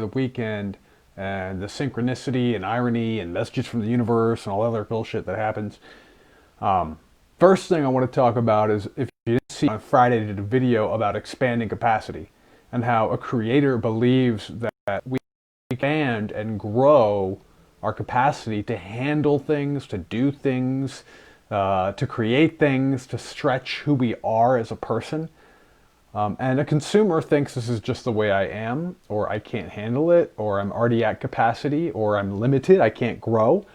the weekend and the synchronicity and irony and messages from the universe and all other bullshit that happens. First thing I want to talk about is, if you didn't see, on Friday I did a video about expanding capacity and how a creator believes that we expand and grow our capacity to handle things, to do things, to create things, to stretch who we are as a person. And a consumer thinks this is just the way I am, or I can't handle it, or I'm already at capacity, or I'm limited, I can't grow.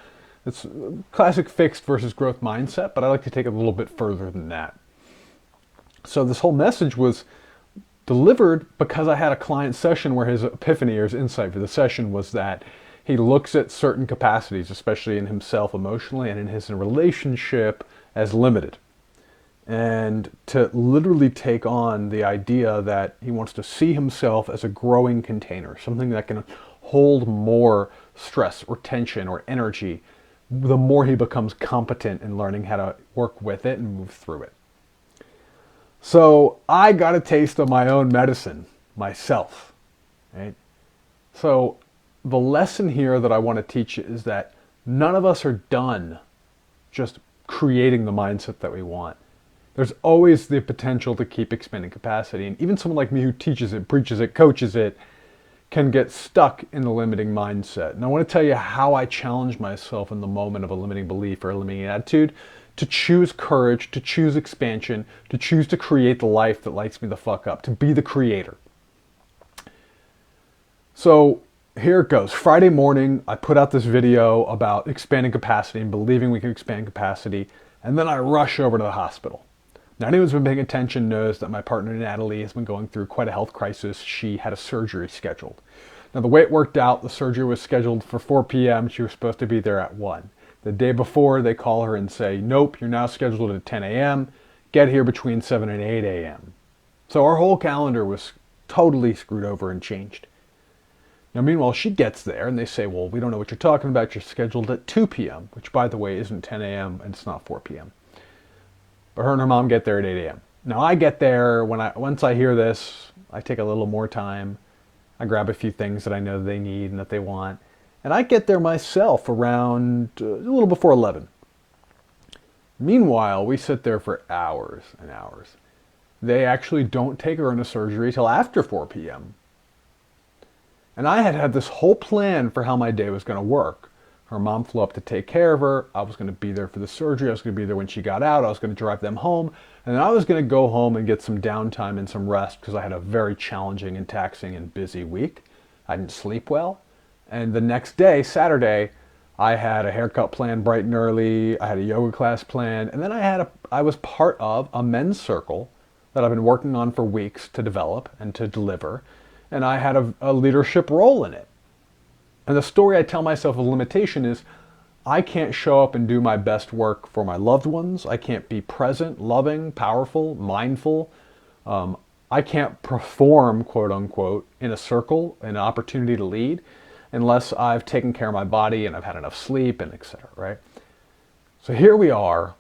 It's classic fixed versus growth mindset, but I like to take it a little bit further than that. So this whole message was delivered because I had a client session where his epiphany or his insight for the session was that he looks at certain capacities, especially in himself emotionally and in his relationship, as limited. And to literally take on the idea that he wants to see himself as a growing container, something that can hold more stress or tension or energy, the more he becomes competent in learning how to work with it and move through it. So I got a taste of my own medicine myself, right? So the lesson here that I want to teach is that none of us are done just creating the mindset that we want. There's always the potential to keep expanding capacity. And even someone like me who teaches it, preaches it, coaches it, can get stuck in the limiting mindset. And I want to tell you how I challenge myself in the moment of a limiting belief or a limiting attitude to choose courage, to choose expansion, to choose to create the life that lights me the fuck up, to be the creator. So here it goes. Friday morning, I put out this video about expanding capacity and believing we can expand capacity. And then I rush over to the hospital. Now, anyone who's been paying attention knows that my partner Natalie has been going through quite a health crisis. She had a surgery scheduled. Now, the way it worked out, the surgery was scheduled for 4 p.m. She was supposed to be there at 1. The day before, they call her and say, nope, you're now scheduled at 10 a.m. Get here between 7 and 8 a.m. So our whole calendar was totally screwed over and changed. Now, meanwhile, she gets there and they say, well, we don't know what you're talking about. You're scheduled at 2 p.m., which, by the way, isn't 10 a.m. and it's not 4 p.m. But her and her mom get there at 8 a.m. Now I get there, once I hear this, I take a little more time. I grab a few things that I know they need and that they want. And I get there myself around a little before 11. Meanwhile, we sit there for hours and hours. They actually don't take her into surgery till after 4 p.m. And I had this whole plan for how my day was going to work. Her mom flew up to take care of her. I was going to be there for the surgery. I was going to be there when she got out. I was going to drive them home. And then I was going to go home and get some downtime and some rest because I had a very challenging and taxing and busy week. I didn't sleep well. And the next day, Saturday, I had a haircut planned bright and early. I had a yoga class planned. And then I was part of a men's circle that I've been working on for weeks to develop and to deliver. And I had a leadership role in it. And the story I tell myself of limitation is I can't show up and do my best work for my loved ones. I can't be present, loving, powerful, mindful. I can't perform, quote unquote, in a circle, an opportunity to lead, unless I've taken care of my body and I've had enough sleep and etc. Right? So here we are.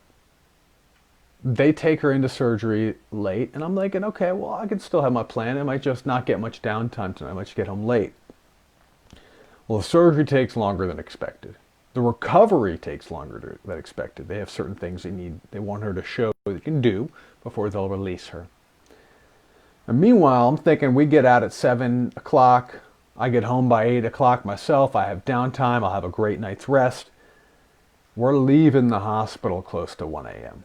They take her into surgery late, and I'm thinking, okay, well, I can still have my plan. I might just not get much downtime tonight. I might just get home late. Well, the surgery takes longer than expected. The recovery takes longer than expected. They have certain things they want her to show they can do before they'll release her. And meanwhile, I'm thinking we get out at 7 o'clock. I get home by 8 o'clock myself. I have downtime. I'll have a great night's rest. We're leaving the hospital close to 1 a.m.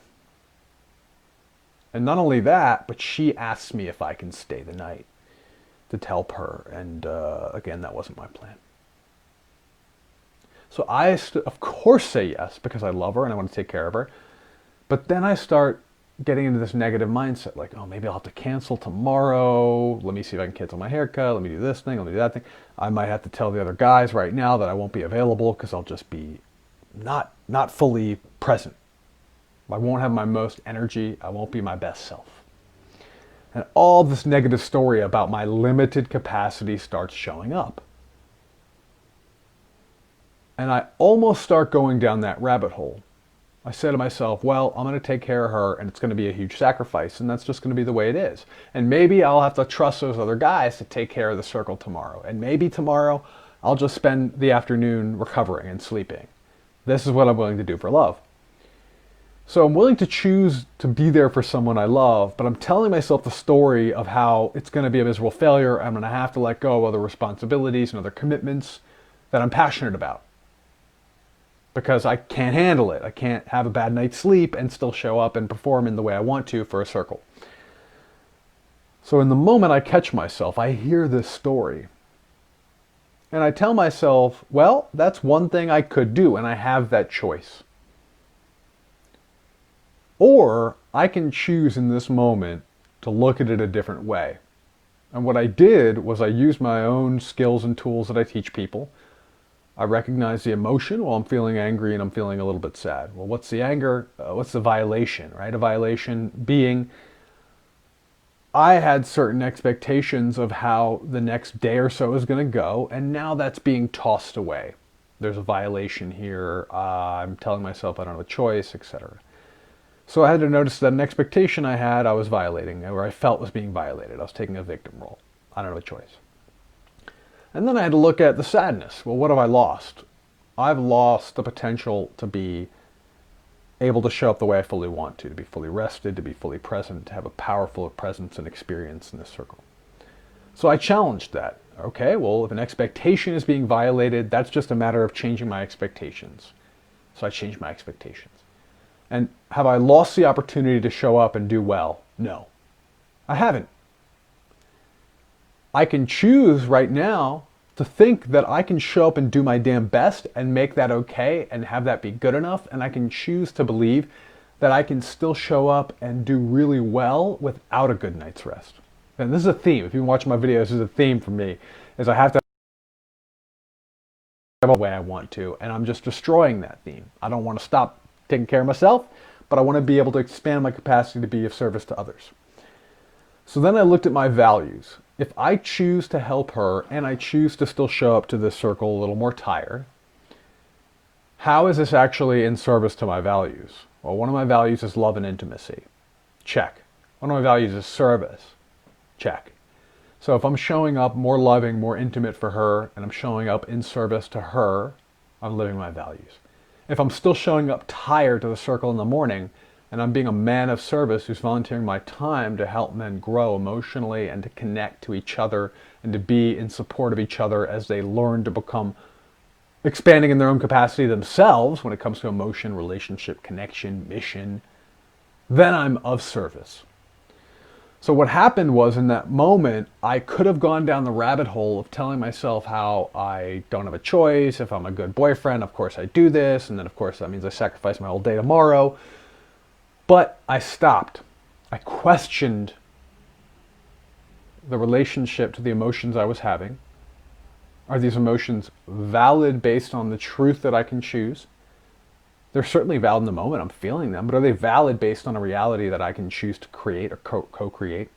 And not only that, but she asks me if I can stay the night to help her. And again, that wasn't my plan. So I, of course, say yes because I love her and I want to take care of her. But then I start getting into this negative mindset, like, oh, maybe I'll have to cancel tomorrow. Let me see if I can cancel my haircut. Let me do this thing. Let me do that thing. I might have to tell the other guys right now that I won't be available because I'll just be not fully present. I won't have my most energy. I won't be my best self. And all this negative story about my limited capacity starts showing up. And I almost start going down that rabbit hole. I say to myself, well, I'm going to take care of her and it's going to be a huge sacrifice and that's just going to be the way it is. And maybe I'll have to trust those other guys to take care of the circle tomorrow. And maybe tomorrow I'll just spend the afternoon recovering and sleeping. This is what I'm willing to do for love. So I'm willing to choose to be there for someone I love, but I'm telling myself the story of how it's going to be a miserable failure. I'm going to have to let go of other responsibilities and other commitments that I'm passionate about. Because I can't handle it. I can't have a bad night's sleep and still show up and perform in the way I want to for a circle. So in the moment I catch myself, I hear this story. And I tell myself, well, that's one thing I could do, and I have that choice. Or I can choose in this moment to look at it a different way. And what I did was I used my own skills and tools that I teach people. I recognize the emotion. Well, I'm feeling angry and I'm feeling a little bit sad. Well, what's the anger? What's the violation, right? A violation being I had certain expectations of how the next day or so is going to go, and now that's being tossed away. There's a violation here. I'm telling myself I don't have a choice, etc. So I had to notice that an expectation I had, I was violating, or I felt was being violated. I was taking a victim role. I don't have a choice. And then I had to look at the sadness. Well, what have I lost? I've lost the potential to be able to show up the way I fully want to be fully rested, to be fully present, to have a powerful presence and experience in this circle. So I challenged that. Okay, well, if an expectation is being violated, that's just a matter of changing my expectations. So I changed my expectations. And have I lost the opportunity to show up and do well? No, I haven't. I can choose right now to think that I can show up and do my damn best and make that okay and have that be good enough. And I can choose to believe that I can still show up and do really well without a good night's rest. And this is a theme. If you've been watching my videos, this is a theme for me, is I have to have the way I want to, and I'm just destroying that theme. I don't want to stop taking care of myself, but I want to be able to expand my capacity to be of service to others. So then I looked at my values. If I choose to help her and I choose to still show up to this circle a little more tired, how is this actually in service to my values? Well, one of my values is love and intimacy. Check. One of my values is service. Check. So if I'm showing up more loving, more intimate for her, and I'm showing up in service to her, I'm living my values. If I'm still showing up tired to the circle in the morning, and I'm being a man of service who's volunteering my time to help men grow emotionally and to connect to each other and to be in support of each other as they learn to become expanding in their own capacity themselves when it comes to emotion, relationship, connection, mission, then I'm of service. So what happened was in that moment, I could have gone down the rabbit hole of telling myself how I don't have a choice. If I'm a good boyfriend, of course I do this. And then of course that means I sacrifice my whole day tomorrow. But I stopped. I questioned the relationship to the emotions I was having. Are these emotions valid based on the truth that I can choose? They're certainly valid in the moment. I'm feeling them. But are they valid based on a reality that I can choose to create or co-create?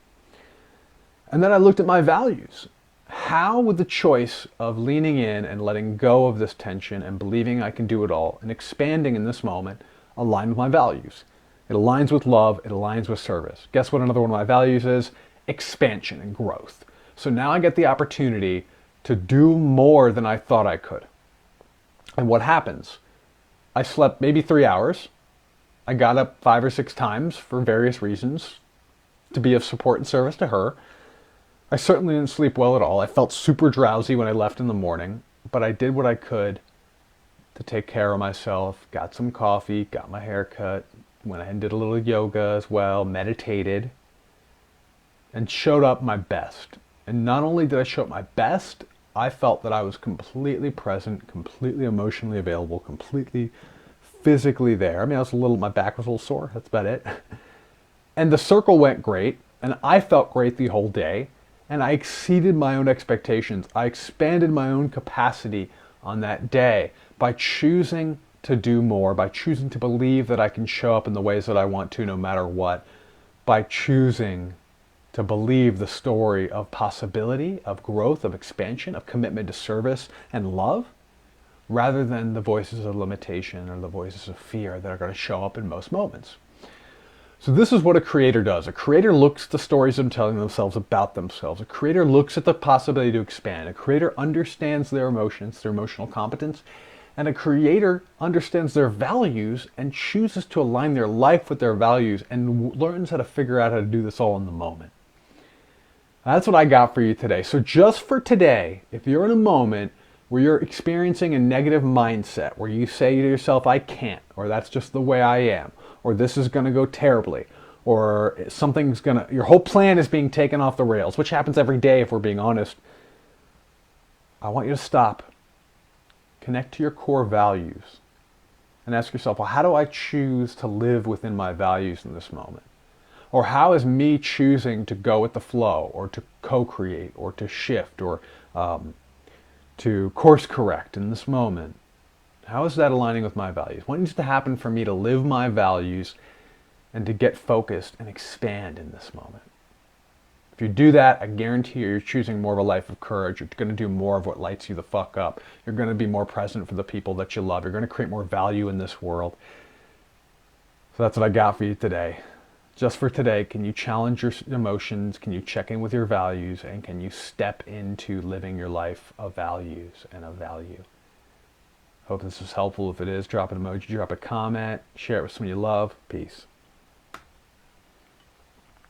And then I looked at my values. How would the choice of leaning in and letting go of this tension and believing I can do it all and expanding in this moment align with my values? It aligns with love. It aligns with service. Guess what another one of my values is? Expansion and growth. So now I get the opportunity to do more than I thought I could. And what happens? I slept maybe 3 hours. I got up 5 or 6 times for various reasons to be of support and service to her. I certainly didn't sleep well at all. I felt super drowsy when I left in the morning, but I did what I could to take care of myself, got some coffee, got my hair cut, went ahead and did a little yoga as well, meditated, and showed up my best. And not only did I show up my best, I felt that I was completely present, completely emotionally available, completely physically there. I mean, my back was a little sore, that's about it. And the circle went great, and I felt great the whole day, and I exceeded my own expectations. I expanded my own capacity on that day by choosing to do more, by choosing to believe that I can show up in the ways that I want to no matter what, by choosing to believe the story of possibility, of growth, of expansion, of commitment to service and love. rather than the voices of limitation or the voices of fear that are going to show up in most moments. So this is what a creator does. A creator looks at the stories they're telling themselves about themselves. A creator looks at the possibility to expand. A creator understands their emotions, their emotional competence, and a creator understands their values and chooses to align their life with their values and learns how to figure out how to do this all in the moment. That's what I got for you today. So just for today, if you're in a moment where you're experiencing a negative mindset, where you say to yourself, I can't, or that's just the way I am, or this is going to go terribly, or your whole plan is being taken off the rails, which happens every day if we're being honest, I want you to stop, connect to your core values, and ask yourself, well, how do I choose to live within my values in this moment? Or how is me choosing to go with the flow, or to co-create, or to shift, or to course correct in this moment? How is that aligning with my values? What needs to happen for me to live my values and to get focused and expand in this moment? If you do that, I guarantee you're choosing more of a life of courage. You're going to do more of what lights you the fuck up. You're going to be more present for the people that you love. You're going to create more value in this world. So that's what I got for you today. Just for today, can you challenge your emotions? Can you check in with your values? And can you step into living your life of values and of value? Hope this was helpful. If it is, drop an emoji, drop a comment, share it with someone you love. Peace.